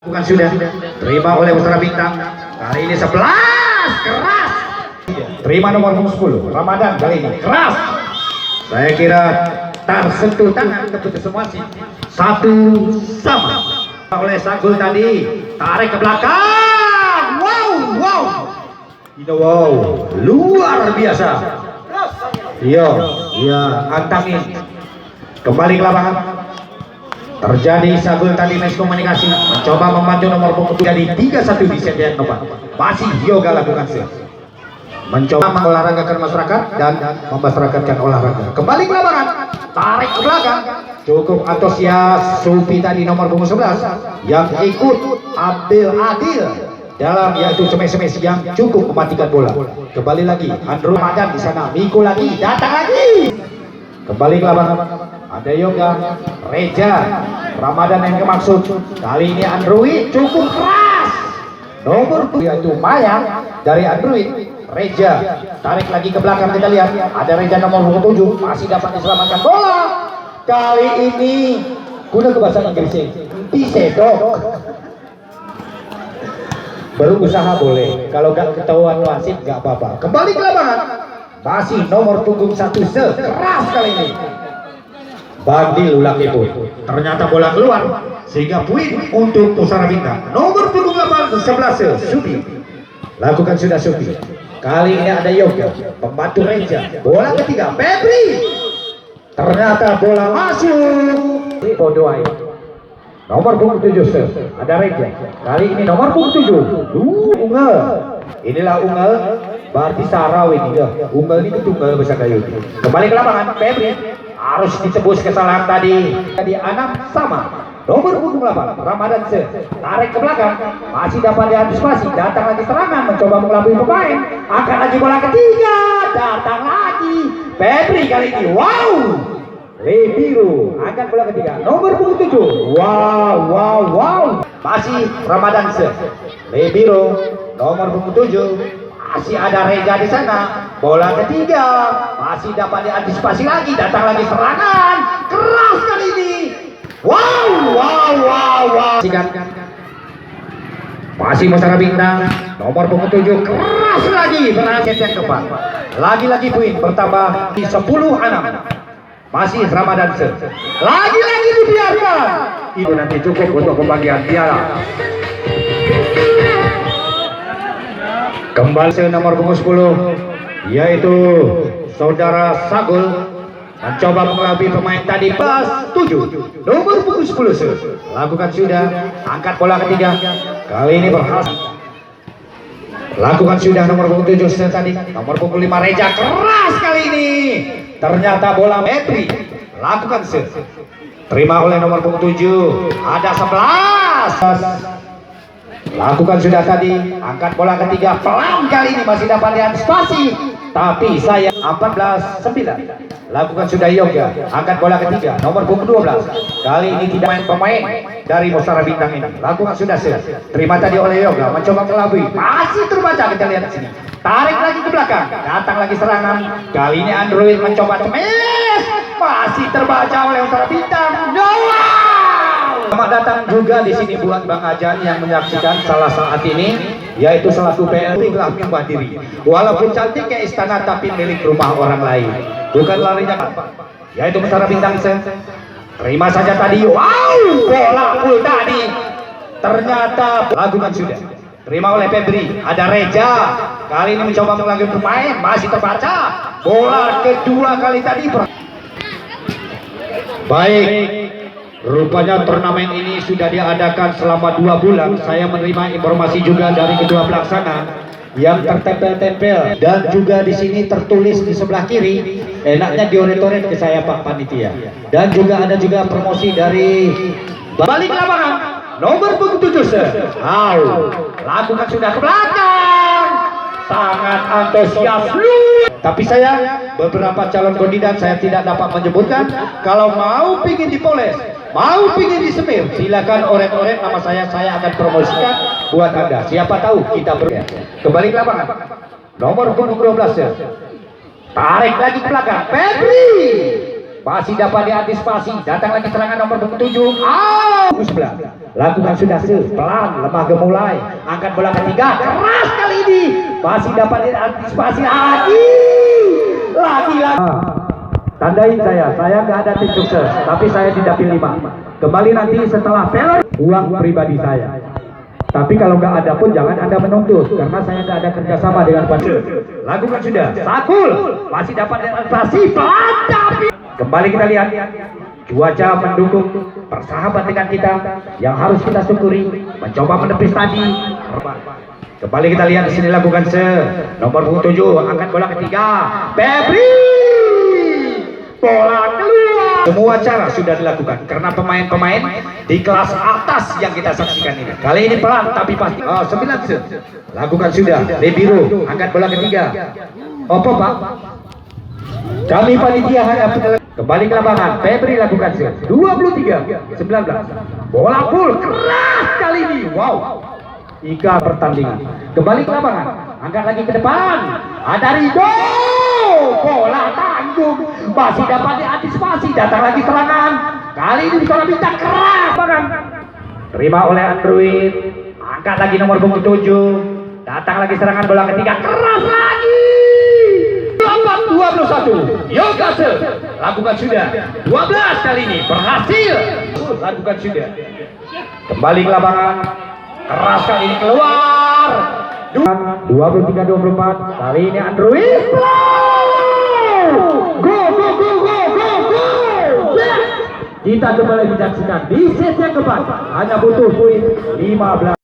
Bukan sudah terima oleh Putra Bintang. Kali ini 11 keras. Terima nomor 10 Ramadan kali ini keras. Saya kira tersentuh tangan keputus semua sih. Satu sama oleh Sanggul tadi. Tarik ke belakang. Wow, luar biasa. Iya, antangin. Kembali ke lapangan. Terjadi Sanggul tadi miskomunikasi, mencoba membantu nomor punggung jadi 3-1 di set yang keempat. Masih Yoga lakukan sih. Mencoba mengolahragakan masyarakat dan memasyarakatkan olahraga. Kembali ke lapangan, tarik ke belakang. Cukup antusias Supi tadi nomor punggung 11 yang ikut ambil adil dalam yaitu semes-semes yang cukup mematikan bola. Kembali lagi Andrew Ramadan di sana, Miko lagi datang lagi. Kembali ke lapangan, ada Yoga, Reja, Ramadan yang dimaksud. Kali ini Android cukup keras. Nomor 2 yaitu Maya dari Android. Reja tarik lagi ke belakang, kita lihat ada Reja nomor 7 masih dapat diselamatkan bola. Kali ini guna ke bahasa Inggrisnya disedok. Berusaha boleh, kalau gak ketahuan wasit gak apa-apa. Kembali ke lapangan, masih nomor punggung 1 keras kali ini. Bandil ulang itu. Ternyata bola keluar sehingga poin untuk Pusara Bintang. Nomor punggung 11 Supi. Lakukan sudah Supi. Kali ini ada Yoga membantu Reja. Bola ketiga Febri. Ternyata bola masuk. Bodoh. Nomor punggung 7 ada Reja. Kali ini nomor punggung 7 Ungel. Inilah Ungel, berarti Sarau ini ya. Ungel ini tunggal besar kayu. Kembali ke lapangan Febri. Harus ditebus kesalahan tadi. Tadi 6 sama. Nomor punggung 8 Ramadan tarik ke belakang, masih dapat diantisipasi. Datang lagi serangan, mencoba mengelabui pemain. Akan lagi bola ketiga, datang lagi Febri kali ini. Wow, Lebiru angkat bola ketiga. Nomor punggung 7. Wow. Masih Ramadan Lebiru nomor punggung 7. Masih ada Reja di sana. Bola ketiga masih dapat diantisipasi lagi. Datang lagi serangan keras kali ini. Wow. Masih Pusara Bintang nomor punggung 7 keras lagi berhasil yang keempat. Lagi-lagi poin bertambah di 10-6. Masih Ramadan lagi-lagi dibiarkan. Itu nanti cukup untuk pembagian piala. Kembali nomor punggung 10 yaitu Saudara Sagul mencoba mengelabui pemain tadi pas 7 nomor punggung 10 lakukan sudah, angkat bola ketiga. Kali ini berhasil. Lakukan sudah nomor punggung 7 tadi. Nomor punggung 5 Reja keras kali ini. Ternyata bola Petri. Lakukan terima oleh nomor punggung 7. Ada 11. Lakukan sudah tadi, angkat bola ketiga pelan kali ini masih dapat diantisipasi, tapi saya 14-9. Lakukan sudah Yoga, angkat bola ketiga nomor punggung 12. Kali ini tidak main pemain dari Pusara Bintang ini. Lakukan sudah terima tadi oleh Yoga, mencoba kelabui, masih terbaca. Kita lihat di sini, tarik lagi ke belakang, datang lagi serangan. Kali ini Android mencoba cemes, masih terbaca oleh Pusara Bintang. Selamat datang juga di sini buat Bang Ajan yang menyaksikan salah saat ini, yaitu selaku PLT gelap nyembah diri. Walaupun cantik kayak istana tapi milik rumah orang lain. Bukan larinya, yaitu Pusara Bintang. Terima saja tadi. Wow, bola full tadi. Ternyata lakukan sudah. Terima oleh Febri. Ada Reja. Kali ini mencoba mengelabui pemain, masih terbaca. Bola kedua kali tadi. Baik. Rupanya turnamen ini sudah diadakan selama 2 bulan. Saya menerima informasi juga dari ketua pelaksana yang tertempel-tempel dan juga di sini tertulis di sebelah kiri. Enaknya dioret-oret ke saya Pak Panitia. Dan juga ada juga promosi dari balik lapangan nomor punggung 7. Lakukan sudah ke belakang. Sangat antusias. Tapi saya beberapa calon kandidat saya tidak dapat menyebutkan. Kalau mau pingin dipoles, mau pingin disemir, silakan oret-oret nama saya akan promosikan buat Anda. Siapa tahu kita kembali ke lapangan. Nomor punggung 12 tarik lagi ke belakang Febri. masih dapat diantisipasi. Datang lagi serangan nomor 7. Sebelah. Lakukan sudah pelan, lemah gemulai. Angkat bola ketiga, keras kali ini. Masih dapat diantisipasi lagi. Lagi. Tandain saya nggak ada tim sukses, tapi saya tidak pilih 5. Kembali nanti setelah film uang pribadi saya. Tapi kalau nggak ada pun jangan Anda menuntut, karena saya nggak ada kerjasama dengan Pansel. Lakukan sudah, Sakul masih dapat diantisipasi pelan tapi kembali kita lihat cuaca mendukung persahabat dengan kita yang harus kita syukuri, mencoba menepis tadi. Kembali kita lihat di sini lakukan nomor 7 angkat bola ketiga, Febri bola keluar. Semua cara sudah dilakukan karena pemain-pemain di kelas atas yang kita saksikan ini. Kali ini pelan tapi pasti. 9 lakukan sudah, Lebiro angkat bola ketiga. Apa Pak? Kami panitia hanya kembali ke lapangan. Febri lakukan 23 19. Bola full keras kali ini. Wow. 3 pertandingan. Kembali ke lapangan. Angkat lagi ke depan. Ada Rido. Bola tanggung. Masih dapat diantisipasi. Datang lagi serangan. Kali ini bisa bintang keras. Terima oleh Android. Angkat lagi nomor 7. Datang lagi serangan bola ketiga. Keras lagi. 21 Yogase lakukan sudah 12 kali ini berhasil lakukan sudah. Kembali ke lapangan. Keras kali ini keluar. 23-24 kali ini Android. Go. Kita kembali menyaksikan di set yang keempat. Hanya butuh poin 15.